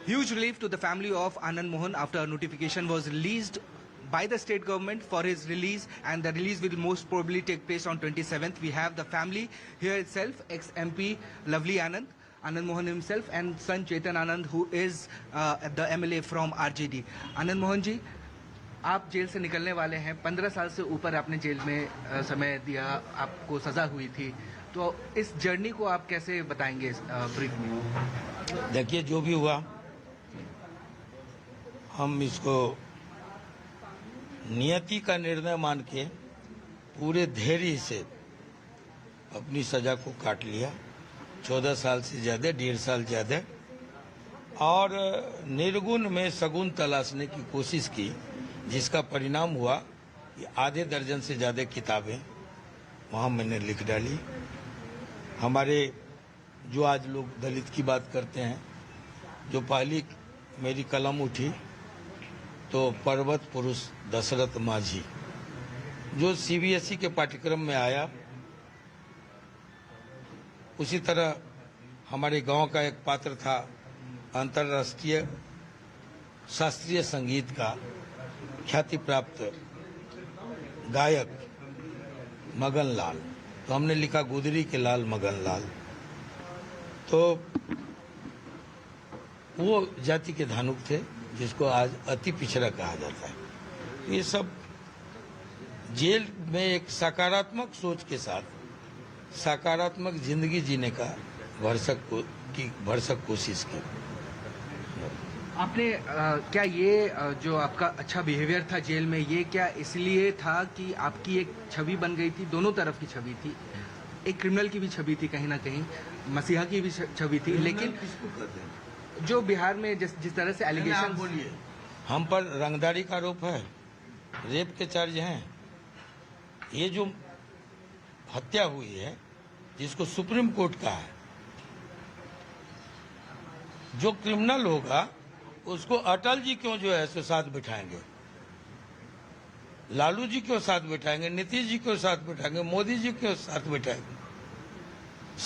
Huge relief to the family of Anand Mohan after a notification was released by the state government for his release, and the release will most probably take place on 27th. We have the family here itself, ex-MP Lovely Anand, Anand Mohan himself, and son Chetan Anand, who is the MLA from RJD. Anand Mohan ji, आप jail से निकलने वाले हैं। 15 साल से ऊपर आपने jail में समय दिया, आपको सजा हुई थी, तो इस जर्नी को आप कैसे बताएंगे ब्रीफ में? देखिए, जो भी हुआ हम इसको नियति का निर्णय मान के पूरे धैर्य से अपनी सजा को काट लिया। 14 साल से ज्यादा, 1.5 साल ज्यादा, और निर्गुण में सगुण तलाशने की कोशिश की, जिसका परिणाम हुआ कि आधे दर्जन से ज्यादा किताबें वहां मैंने लिख डाली। हमारे जो आज लोग दलित की बात करते हैं, जो पहली मेरी कलम उठी तो पर्वत पुरुष दशरथ माझी, जो सीबीएसई के पाठ्यक्रम में आया, उसी तरह हमारे गांव का एक पात्र था, अंतर्राष्ट्रीय शास्त्रीय संगीत का ख्याति प्राप्त गायक मगन लाल, तो हमने लिखा गुदरी के लाल मगन लाल। तो वो जाति के धानुक थे, जिसको आज अति पिछड़ा कहा जाता है। ये सब जेल में एक सकारात्मक सोच के साथ सकारात्मक जिंदगी जीने का भरसक कोशिश की। आपने क्या ये जो आपका अच्छा बिहेवियर था जेल में, ये क्या इसलिए था कि आपकी एक छवि बन गई थी, दोनों तरफ की छवि थी, एक क्रिमिनल की भी छवि थी, कहीं ना कहीं मसीहा की भी छवि थी, लेकिन जो बिहार में जिस तरह से एलिगेशन, बोलिए, हम पर रंगदारी का आरोप है, रेप के चार्ज हैं, ये जो हत्या हुई है जिसको सुप्रीम कोर्ट का है, जो क्रिमिनल होगा उसको अटल जी क्यों जो है सो साथ बिठाएंगे, लालू जी क्यों साथ बिठाएंगे, नीतीश जी क्यों साथ बिठाएंगे, मोदी जी क्यों साथ बिठाएंगे?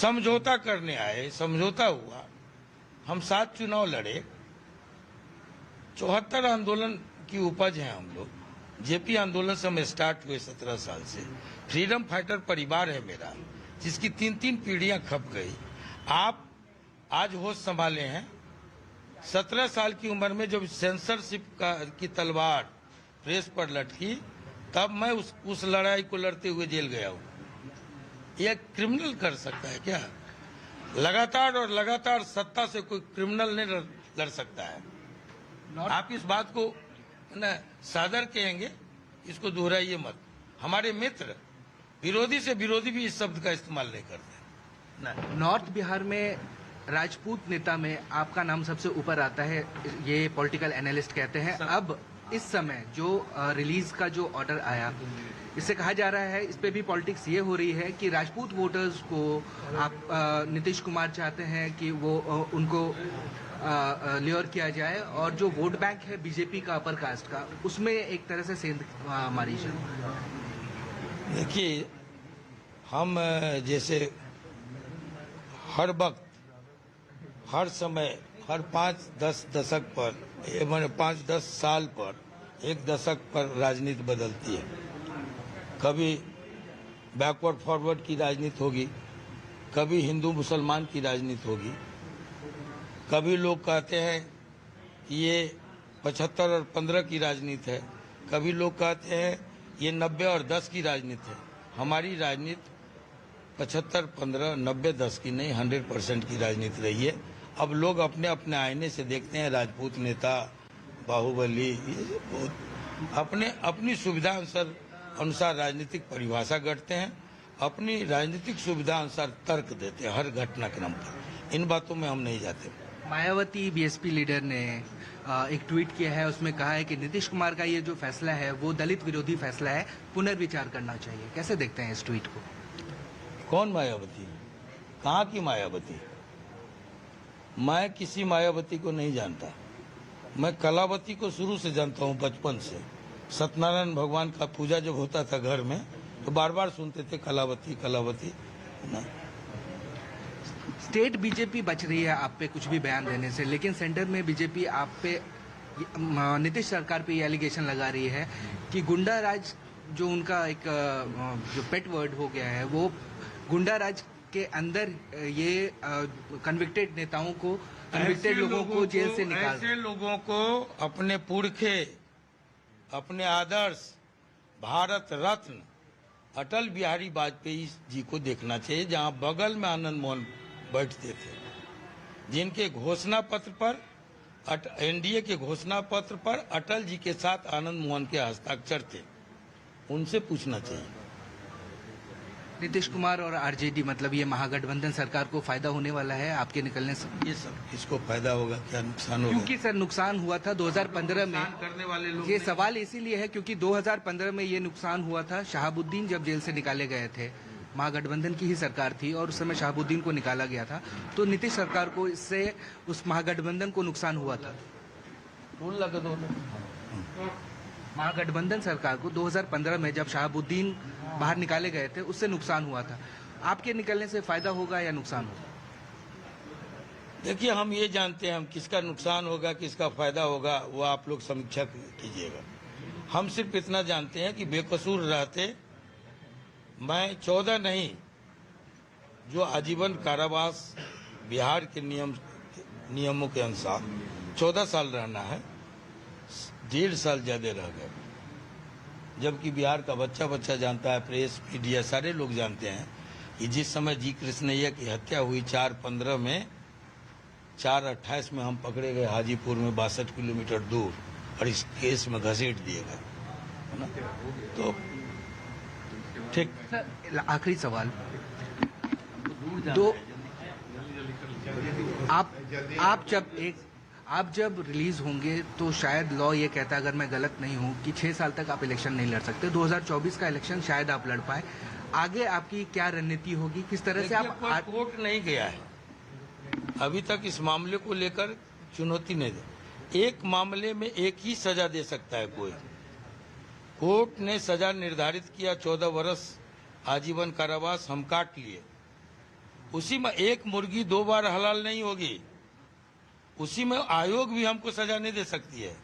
समझौता करने आए, समझौता हुआ, हम 7 चुनाव लड़े, 74 आंदोलन की उपज है हम लोग। जेपी आंदोलन से हम स्टार्ट हुए 17 साल से। फ्रीडम फाइटर परिवार है मेरा, जिसकी 3-3 पीढ़ियां खप गई। आप आज होश संभाले हैं। 17 साल की उम्र में जब सेंसरशिप की तलवार प्रेस पर लटकी, तब मैं उस लड़ाई को लड़ते हुए जेल गया हूँ। यह क्रिमिनल कर सकता है क्या? लगातार सत्ता से कोई क्रिमिनल नहीं लड़ सकता है। आप इस बात को न सादर कहेंगे, इसको दोहराइए मत। हमारे मित्र विरोधी से विरोधी भी इस शब्द का इस्तेमाल नहीं करते। नॉर्थ बिहार में राजपूत नेता में आपका नाम सबसे ऊपर आता है, ये पॉलिटिकल एनालिस्ट कहते हैं। अब इस समय जो रिलीज का जो ऑर्डर आया, इससे कहा जा रहा है, इस पे भी पॉलिटिक्स ये हो रही है कि राजपूत वोटर्स को आप नीतीश कुमार चाहते हैं कि वो उनको ल्योर किया जाए, और जो वोट बैंक है बीजेपी का अपर कास्ट का, उसमें एक तरह से सेंध मारी जाए। देखिए, हम जैसे हर वक्त, हर समय, हर 5-10 दशक पर, मैंने 5-10 साल पर, एक दशक पर राजनीति बदलती है। कभी बैकवर्ड फॉरवर्ड की राजनीति होगी, कभी हिंदू मुसलमान की राजनीति होगी, कभी लोग कहते हैं ये 75 और 15 की राजनीति है, कभी लोग कहते हैं ये 90 और 10 की राजनीति है। हमारी राजनीति 75, 15, 90, 10 की नहीं, 100% की राजनीति रही है। अब लोग अपने अपने आईने से देखते हैं, राजपूत नेता, बाहुबली, ये बहुत अपनी सुविधा अनुसार राजनीतिक परिभाषा गढ़ते हैं, अपनी राजनीतिक सुविधा अनुसार तर्क देते हैं हर घटनाक्रम पर। इन बातों में हम नहीं जाते। मायावती बीएसपी लीडर ने एक ट्वीट किया है, उसमें कहा है कि नीतीश कुमार का ये जो फैसला है वो दलित विरोधी फैसला है, पुनर्विचार करना चाहिए। कैसे देखते हैं इस ट्वीट को? कौन मायावती? कहाँ की मायावती? मैं किसी मायावती को नहीं जानता। मैं कलावती को शुरू से जानता हूँ, बचपन से। सत्यनारायण भगवान का पूजा जब होता था घर में, तो बार बार सुनते थे कलावती कलावती ना। स्टेट बीजेपी बच रही है आप पे कुछ भी बयान देने से, लेकिन सेंटर में बीजेपी आप पे नीतीश सरकार पे ये एलिगेशन लगा रही है कि गुंडा राज जो उनका एक जो पेट वर्ड हो गया है, वो गुंडा राज के अंदर ये कन्विक्टेड नेताओं को, कन्विक्टेड लोगों को जेल से निकाल, ऐसे लोगों को अपने पुरखे, अपने आदर्श भारत रत्न अटल बिहारी वाजपेयी जी को देखना चाहिए, जहां बगल में आनंद मोहन बैठते थे, जिनके घोषणा पत्र पर एनडीए के घोषणा पत्र पर अटल जी के साथ आनंद मोहन के हस्ताक्षर थे, उनसे पूछना चाहिए। नीतीश कुमार और आरजेडी, मतलब ये महागठबंधन सरकार को फायदा होने वाला है आपके निकलने से? ये सब इसको फायदा होगा, क्या नुकसान होगा? क्योंकि सर नुकसान हुआ था 2015 में करने वाले लोग, ये सवाल इसीलिए है क्योंकि 2015 में ये नुकसान हुआ था। शहाबुद्दीन जब जेल से निकाले गए थे, महागठबंधन की ही सरकार थी और उस समय शहाबुद्दीन को निकाला गया था, तो नीतीश सरकार को इससे उस महागठबंधन को नुकसान हुआ था। महागठबंधन सरकार को 2015 में जब शहाबुद्दीन बाहर निकाले गए थे, उससे नुकसान हुआ था। आपके निकलने से फायदा होगा या नुकसान होगा? देखिए, हम ये जानते हैं, हम किसका नुकसान होगा किसका फायदा होगा वो आप लोग समीक्षा कीजिएगा। हम सिर्फ इतना जानते हैं कि बेकसूर रहते मैं 14 नहीं, जो आजीवन कारावास बिहार के नियमों के अनुसार 14 साल रहना है, 1.5 साल ज्यादा रह गए। जबकि बिहार का बच्चा बच्चा जानता है, प्रेस मीडिया सारे लोग जानते हैं कि जिस समय जी कृष्णैया की हत्या हुई 4/15 में, 4/28 में हम पकड़े गए हाजीपुर में 62 किलोमीटर दूर और इस केस में घसीट दिए गए, है ना? तो ठीक। सर, आखिरी सवाल, दो आप जब रिलीज होंगे तो शायद लॉ ये कहता है, अगर मैं गलत नहीं हूं, कि 6 साल तक आप इलेक्शन नहीं लड़ सकते। 2024 का इलेक्शन शायद आप लड़ पाए। आगे आपकी क्या रणनीति होगी, किस तरह से आप? कोर्ट नहीं गया है अभी तक इस मामले को लेकर, चुनौती नहीं दे। एक मामले में एक ही सजा दे सकता है कोई। कोर्ट ने सजा निर्धारित किया 14 वर्ष आजीवन कारावास, हम काट लिए। उसी में एक मुर्गी 2 बार हलाल नहीं होगी, उसी में आयोग भी हमको सजा नहीं दे सकती है।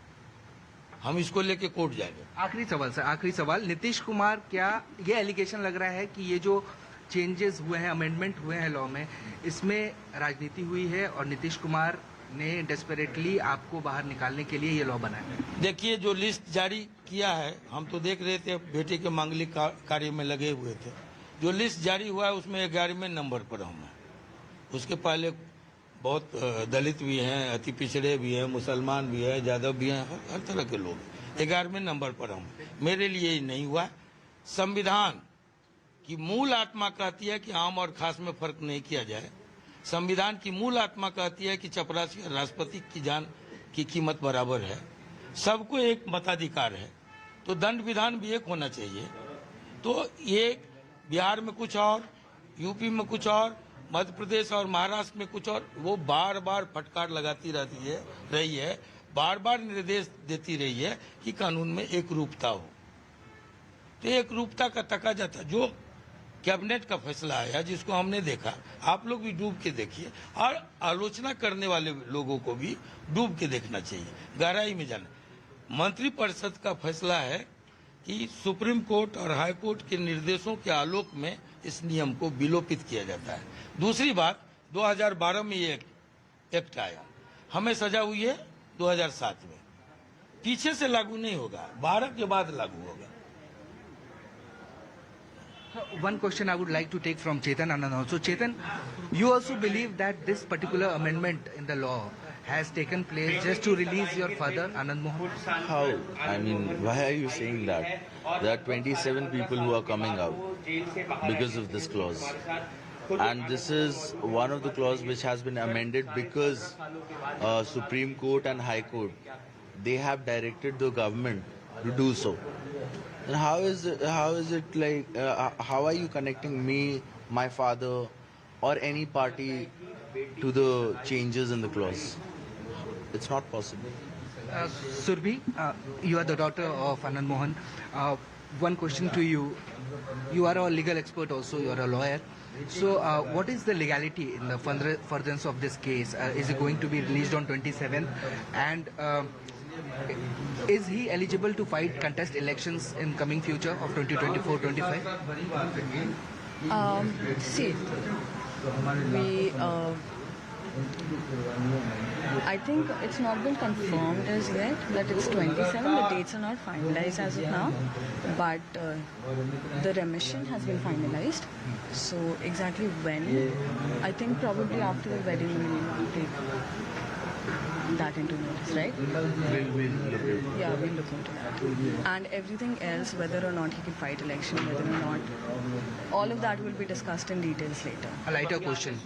हम इसको लेके कोर्ट जाएंगे। आखिरी सवाल सर, आखिरी सवाल, नीतीश कुमार, क्या ये एलिगेशन लग रहा है कि ये जो चेंजेस हुए हैं, अमेंडमेंट हुए हैं लॉ में, इसमें राजनीति हुई है और नीतीश कुमार ने डेस्परेटली आपको बाहर निकालने के लिए ये लॉ बनाया? देखिए, जो लिस्ट जारी किया है, हम तो देख रहे थे, बेटे के मांगलिक कार्य में लगे हुए थे। जो लिस्ट जारी हुआ है उसमें 11वें नंबर पर हम हैं। उसके पहले बहुत दलित भी हैं, अति पिछड़े भी हैं, मुसलमान भी हैं, यादव भी हैं, हर तरह के लोग। 11वें नंबर पर हम। मेरे लिए ही नहीं हुआ। संविधान की मूल आत्मा कहती है कि आम और खास में फर्क नहीं किया जाए। संविधान की मूल आत्मा कहती है कि चपरासी और राष्ट्रपति की जान की कीमत बराबर है। सबको एक मताधिकार है, तो दंड विधान भी एक होना चाहिए। तो ये बिहार में कुछ और, यूपी में कुछ और, मध्य प्रदेश और महाराष्ट्र में कुछ और, वो बार बार फटकार लगाती रही है, बार बार निर्देश देती रही है कि कानून में एक रूपता हो। तो एक रूपता का तकाजा था। जो कैबिनेट का फैसला आया, जिसको हमने देखा, आप लोग भी डूब के देखिए, और आलोचना करने वाले लोगों को भी डूब के देखना चाहिए, गहराई में जाना। मंत्रिपरिषद का फैसला है कि सुप्रीम कोर्ट और हाई कोर्ट के निर्देशों के आलोक में इस नियम को विलोपित किया जाता है। दूसरी बात, 2012 में ये एक्ट आया, हमें सजा हुई है 2007 में, पीछे से लागू नहीं होगा, 12 के बाद लागू होगा। One question I would like to take from Chetan Anand also. Chetan, you also believe that this particular amendment in the law has taken place just to release your father, Anand Mohan? How? I mean, why are you saying that? There are 27 people who are coming out because of this clause. And this is one of the clause which has been amended because Supreme Court and High Court, they have directed the government to do so. And how is it like, how are you connecting me, my father, or any party to the changes in the clause? It's not possible. Surbhi, you are the daughter of Anand Mohan. One question to you. You are a legal expert also, you are a lawyer. So, what is the legality in the furtherance of this case? Is it going to be released on 27th? And is he eligible to fight contest elections in coming future of 2024-25? See, we. I think it's not been confirmed as yet that it's 27. The dates are not finalized as of now, but the remission has been finalized. So exactly when, I think probably after the wedding we'll take that into notice, right? We'll look at it. Yeah, we'll look into that. And everything else, whether or not he can fight election, whether or not, all of that will be discussed in details later. A lighter question.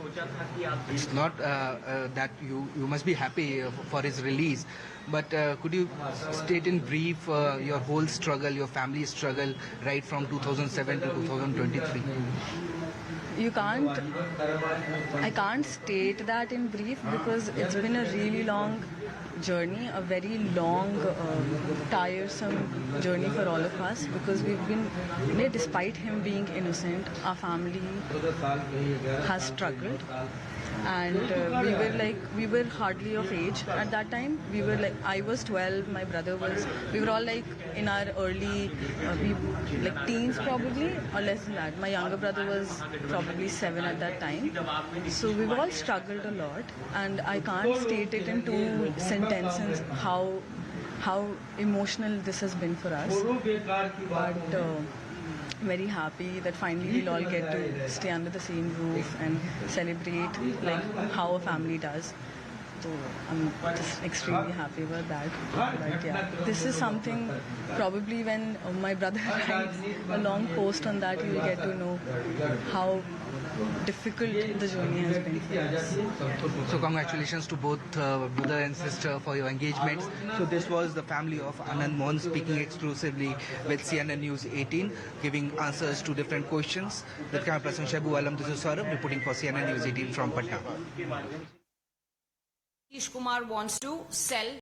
It's not that you must be happy for his release, but could you state in brief your whole struggle, your family struggle, right from 2007 to 2023? I can't state that in brief because it's been a really long journey, a very long, tiresome journey for all of us, because despite him being innocent, our family has struggled. And we were hardly of age at that time. I was 12, my brother was, we were all like in our early, teens probably, or less than that. My younger brother was probably 7 at that time. So we've all struggled a lot, and I can't state it in 2 sentences how emotional this has been for us. But very happy that finally we'll all get to stay under the same roof and celebrate like how a family does. So I'm just extremely happy about that. But yeah, this is something probably when my brother writes a long post on that, you will get to know how difficult the journey has been for us. So congratulations to both brother and sister for your engagements. So this was the family of Anand Mohan speaking exclusively with CNN News 18, giving answers to different questions. With camera person Shabu Alam, this is Saurabh reporting for CNN News 18 from Patna. Nitish Kumar wants to sell